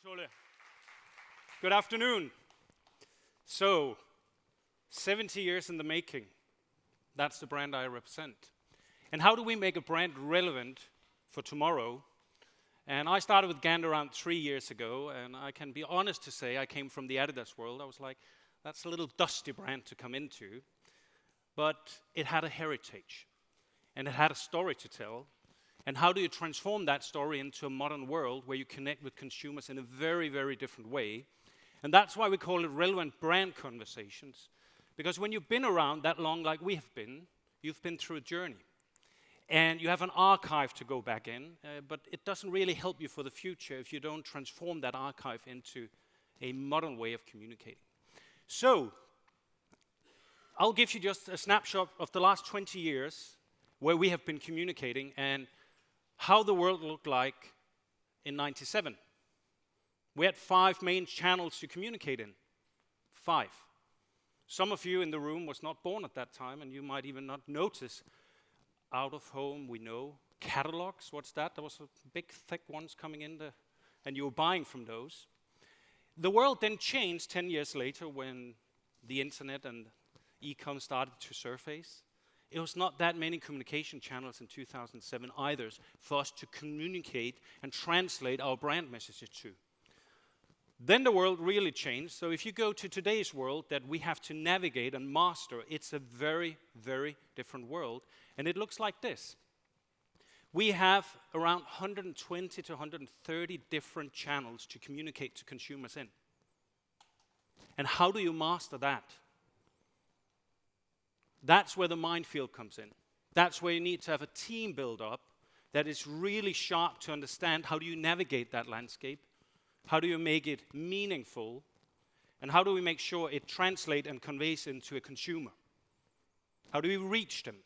Ole. Good afternoon. So, 70 years in the making. That's the brand I represent. And how do we make a brand relevant for tomorrow? And I started with GANT around 3 years ago, and I can be honest to say I came from the Adidas world. I was like, that's a little dusty brand to come into. But it had a heritage, and it had a story to tell. And how do you transform that story into a modern world where you connect with consumers in a very, very different way? And that's why we call it relevant brand conversations. Because when you've been around that long like we have been, you've been through a journey. And you have an archive to go back in, but it doesn't really help you for the future if you don't transform that archive into a modern way of communicating. So, I'll give you just a snapshot of the last 20 years where we have been communicating and how the world looked like in '97. We had 5 main channels to communicate in. 5. Some of you in the room was not born at that time, and you might even not notice. Out of home, we know. Catalogs, what's that? There was a big, thick ones coming in, and you were buying from those. The world then changed 10 years later when the internet and e-com started to surface. It was not that many communication channels in 2007 either for us to communicate and translate our brand messages to. Then the world really changed. So if you go to today's world that we have to navigate and master, it's a very, very different world. And it looks like this. We have around 120 to 130 different channels to communicate to consumers in. And how do you master that? That's where the minefield comes in. That's where you need to have a team build up that is really sharp to understand how do you navigate that landscape, how do you make it meaningful, and how do we make sure it translates and conveys into a consumer? How do we reach them?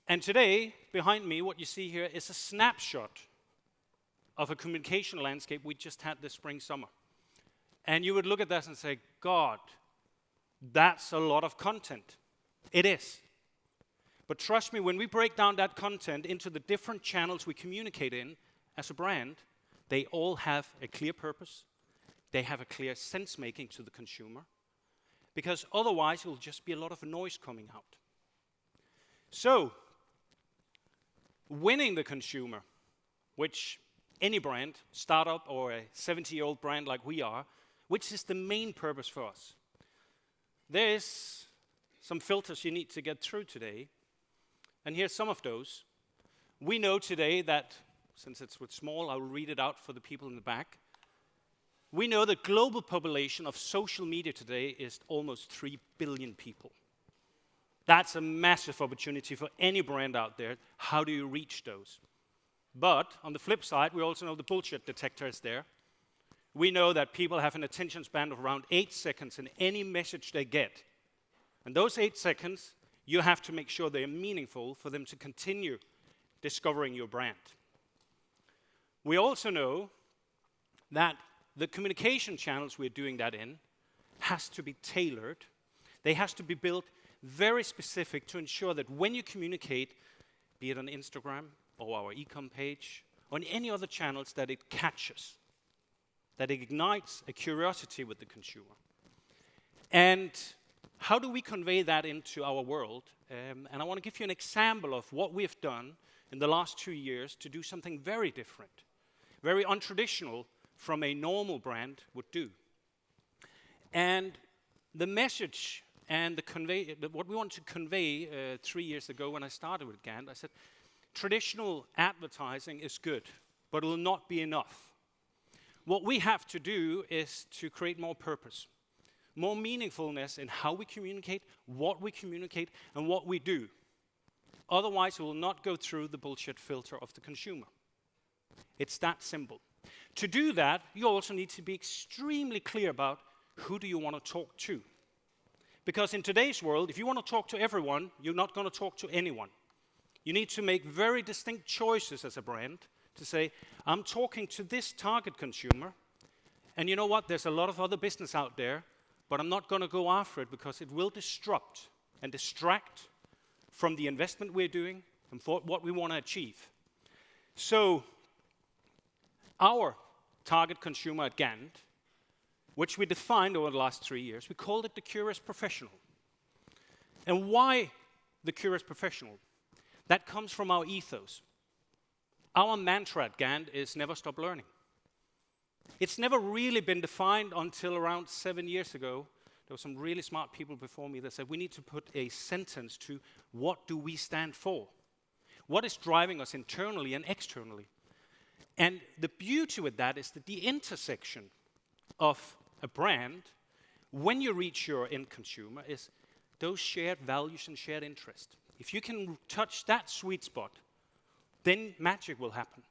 And today, behind me, what you see here is a snapshot of a communication landscape we just had this spring, summer. And you would look at that and say, God, that's a lot of content. It is. But trust me, when we break down that content into the different channels we communicate in as a brand, they all have a clear purpose. They have a clear sense-making to the consumer. Because otherwise, it will just be a lot of noise coming out. So, winning the consumer, which any brand, startup or a 70-year-old brand like we are, which is the main purpose for us. There's some filters you need to get through today, and here's some of those. We know today that, since it's with small, I'll read it out for the people in the back. We know the global population of social media today is almost 3 billion people. That's a massive opportunity for any brand out there. How do you reach those? But on the flip side, we also know the bullshit detector is there. We know that people have an attention span of around 8 seconds in any message they get. And those 8 seconds, you have to make sure they are meaningful for them to continue discovering your brand. We also know that the communication channels we're doing that in has to be tailored. They have to be built very specific to ensure that when you communicate, be it on Instagram or our e-com page, or on any other channels, that it catches, that it ignites a curiosity with the consumer. And how do we convey that into our world? And I want to give you an example of what we've done in the last 2 years to do something very different, very untraditional from a normal brand would do. And the message and what we want to convey 3 years ago when I started with GANT, I said, traditional advertising is good, but it will not be enough. What we have to do is to create more purpose, more meaningfulness in how we communicate, and what we do. Otherwise, we will not go through the bullshit filter of the consumer. It's that simple. To do that, you also need to be extremely clear about who do you want to talk to. Because in today's world, if you want to talk to everyone, you're not going to talk to anyone. You need to make very distinct choices as a brand to say, I'm talking to this target consumer, and you know what, there's a lot of other business out there, but I'm not going to go after it because it will disrupt and distract from the investment we're doing and for what we want to achieve. So, our target consumer at GANT, which we defined over the last 3 years. We called it the curious professional. And why the curious professional? That comes from our ethos. Our mantra at GANT is never stop learning. It's never really been defined until around 7 years ago. There were some really smart people before me that said we need to put a sentence to what do we stand for? What is driving us internally and externally? And the beauty with that is that the intersection of a brand, when you reach your end consumer, is those shared values and shared interest. If you can touch that sweet spot, then magic will happen.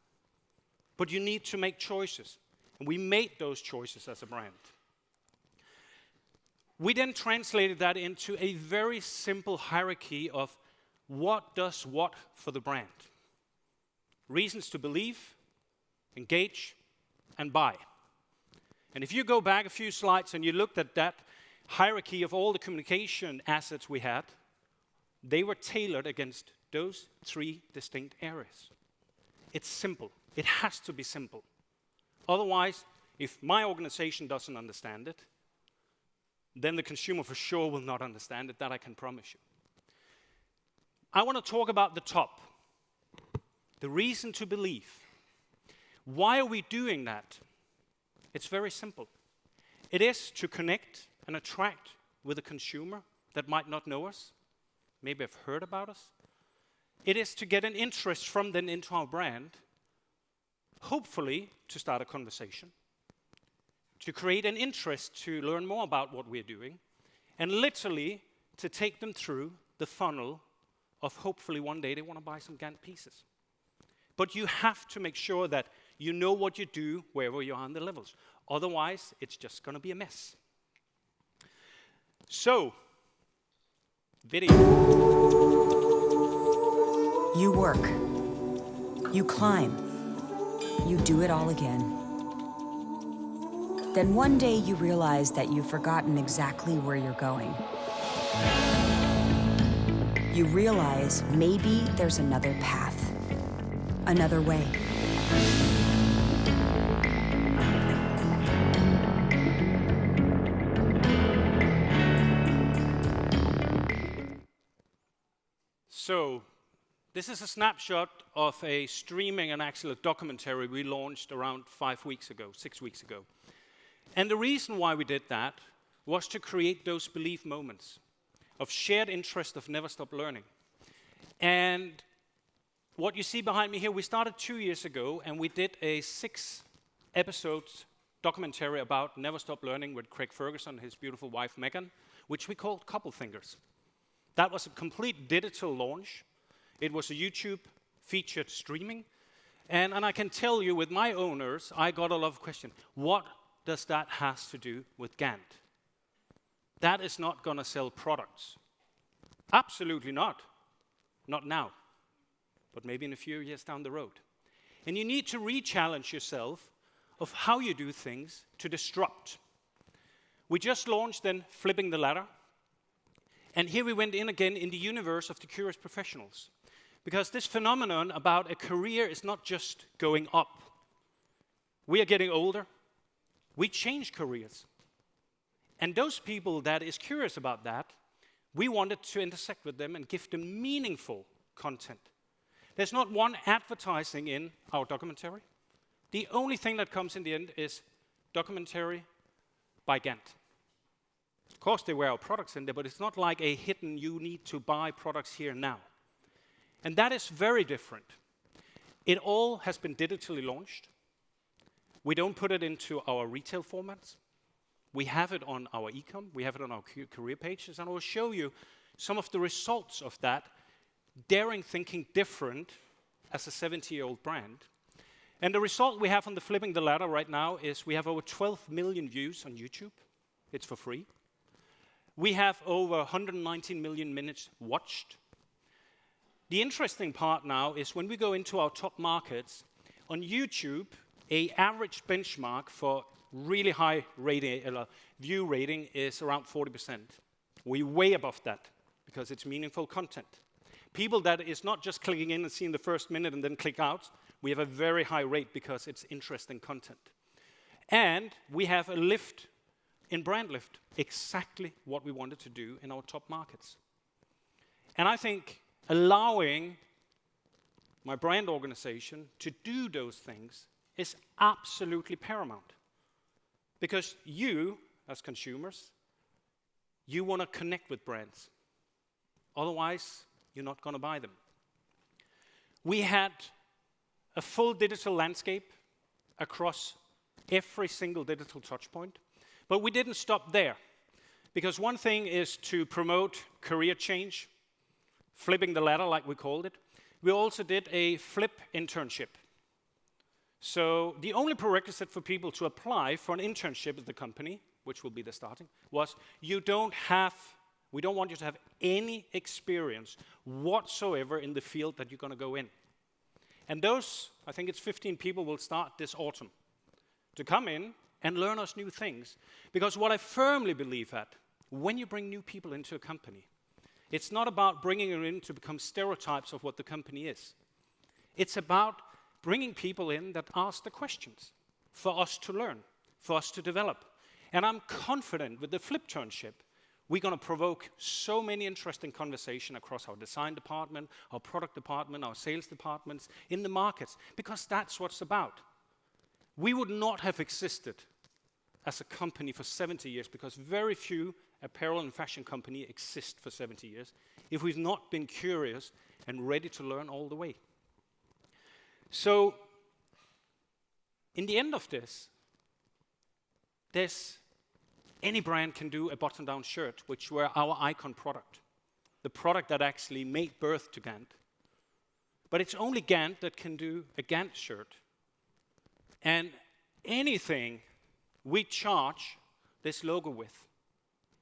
But you need to make choices. And we made those choices as a brand. We then translated that into a very simple hierarchy of what does what for the brand. Reasons to believe, engage, and buy. And if you go back a few slides and you looked at that hierarchy of all the communication assets we had, they were tailored against those 3 distinct areas. It's simple. It has to be simple. Otherwise, if my organization doesn't understand it, then the consumer for sure will not understand it, that I can promise you. I want to talk about the top, the reason to believe. Why are we doing that? It's very simple. It is to connect and attract with a consumer that might not know us, maybe have heard about us. It is to get an interest from them into our brand, hopefully to start a conversation, to create an interest to learn more about what we're doing, and literally to take them through the funnel of hopefully one day they want to buy some GANT pieces. But you have to make sure that you know what you do wherever you are on the levels. Otherwise, it's just going to be a mess. So, video. You work. You climb. You do it all again. Then one day you realize that you've forgotten exactly where you're going. You realize maybe there's another path, another way. So, this is a snapshot of a streaming and actually a documentary we launched around 6 weeks ago. And the reason why we did that was to create those belief moments of shared interest of never stop learning. And what you see behind me here, we started 2 years ago and we did a 6-episode documentary about never stop learning with Craig Ferguson and his beautiful wife Megan, which we called Couple Fingers. That was a complete digital launch. It was a YouTube featured streaming. And I can tell you with my owners, I got a lot of questions. What does that have to do with GANT? That is not going to sell products. Absolutely not. Not now. But maybe in a few years down the road. And you need to re-challenge yourself of how you do things to disrupt. We just launched then Flipping the Ladder. And here we went in again in the universe of the curious professionals. Because this phenomenon about a career is not just going up. We are getting older. We change careers. And those people that is curious about that, we wanted to intersect with them and give them meaningful content. There's not one advertising in our documentary. The only thing that comes in the end is documentary by GANT. Of course, there were our products in there, but it's not like a hidden, you need to buy products here now. And that is very different. It all has been digitally launched. We don't put it into our retail formats. We have it on our e-com, we have it on our career pages, and I will show you some of the results of that, daring thinking different as a 70-year-old brand. And the result we have on the Flipping the Ladder right now is we have over 12 million views on YouTube. It's for free. We have over 119 million minutes watched. The interesting part now is when we go into our top markets, on YouTube, an average benchmark for really high view rating is around 40%. We're way above that because it's meaningful content. People that is not just clicking in and seeing the first minute and then click out, we have a very high rate because it's interesting content. And we have a lift in brand lift, exactly what we wanted to do in our top markets. And I think allowing my brand organization to do those things is absolutely paramount. Because you, as consumers, you want to connect with brands. Otherwise, you're not going to buy them. We had a full digital landscape across every single digital touch point. But we didn't stop there. Because one thing is to promote career change, flipping the ladder like we called it. We also did a flip internship. So the only prerequisite for people to apply for an internship at the company, which will be the starting, was we don't want you to have any experience whatsoever in the field that you're going to go in. And those, I think it's 15 people, will start this autumn to come in and learn us new things. Because what I firmly believe at, when you bring new people into a company, it's not about bringing them in to become stereotypes of what the company is. It's about bringing people in that ask the questions for us to learn, for us to develop. And I'm confident with the flip turnship, we're going to provoke so many interesting conversations across our design department, our product department, our sales departments, in the markets, because that's what it's about. We would not have existed as a company for 70 years, because very few apparel and fashion companies exist for 70 years, if we've not been curious and ready to learn all the way. So, in the end of this, any brand can do a button-down shirt, which were our icon product, the product that actually made birth to GANT. But it's only GANT that can do a GANT shirt. And anything we charge this logo with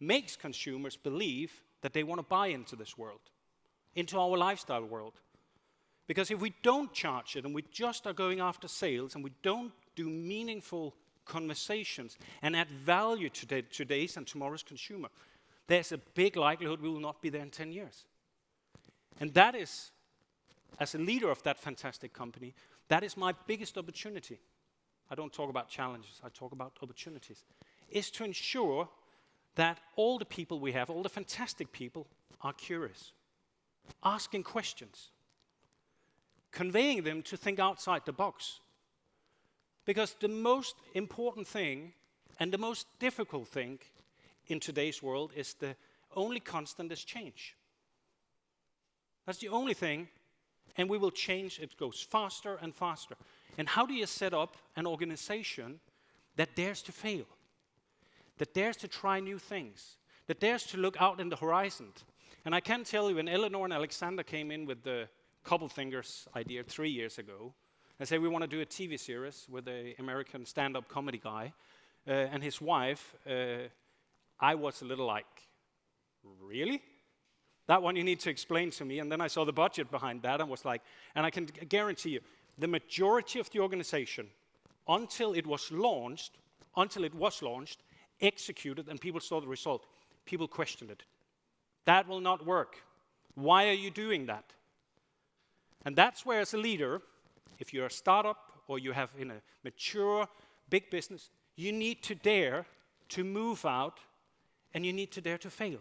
makes consumers believe that they want to buy into this world, into our lifestyle world. Because if we don't charge it and we just are going after sales and we don't do meaningful conversations and add value to today's and tomorrow's consumer, there's a big likelihood we will not be there in 10 years. And that is, as a leader of that fantastic company, that is my biggest opportunity. I don't talk about challenges, I talk about opportunities, is to ensure that all the people we have, all the fantastic people, are curious, asking questions, conveying them to think outside the box. Because the most important thing and the most difficult thing in today's world is the only constant is change. That's the only thing, and we will change, it goes faster and faster. And how do you set up an organization that dares to fail, that dares to try new things, that dares to look out in the horizon? And I can tell you, when Eleanor and Alexander came in with the couple fingers idea 3 years ago, and said we want to do a TV series with an American stand-up comedy guy and his wife, I was a little like, really? That one you need to explain to me. And then I saw the budget behind that and was like, and I can guarantee you, the majority of the organization, until it was launched, executed, and people saw the result, people questioned it. That will not work. Why are you doing that? And that's where, as a leader, if you're a startup or you have in a mature, big business, you need to dare to move out and you need to dare to fail.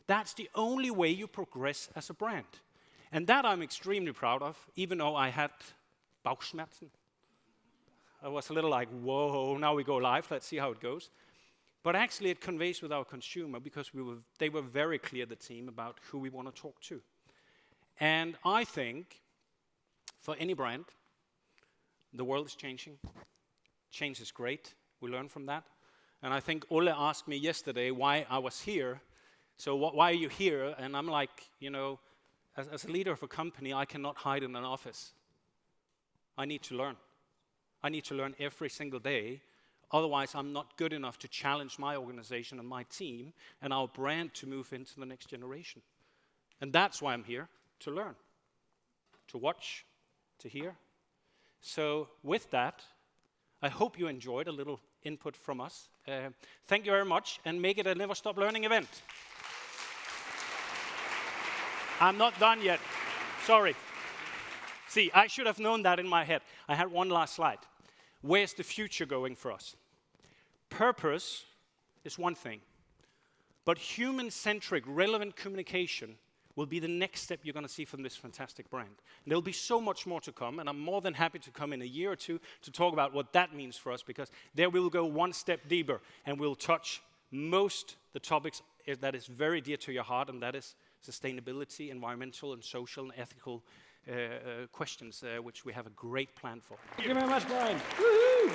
That's the only way you progress as a brand. And that I'm extremely proud of, even though I had Bauchschmerzen. I was a little like, whoa, now we go live, let's see how it goes. But actually it conveys with our consumer because they were very clear, the team, about who we want to talk to. And I think, for any brand, the world is changing. Change is great. We learn from that. And I think Ole asked me yesterday why I was here. So why are you here? And I'm like, as a leader of a company, I cannot hide in an office. I need to learn. I need to learn every single day. Otherwise, I'm not good enough to challenge my organization and my team and our brand to move into the next generation. And that's why I'm here, to learn, to watch, to hear. So with that, I hope you enjoyed a little input from us. Thank you very much, and make it a Never Stop Learning event. I'm not done yet. Sorry. See, I should have known that in my head. I had one last slide. where's the future going for us? Purpose is one thing, but human-centric, relevant communication will be the next step you're going to see from this fantastic brand. And there'll be so much more to come, and I'm more than happy to come in a year or two to talk about what that means for us, because there we'll go one step deeper, and we'll touch most the topics that is very dear to your heart, and that is sustainability, environmental and social and ethical questions, which we have a great plan for. Thank you very much, Brian. Woo-hoo!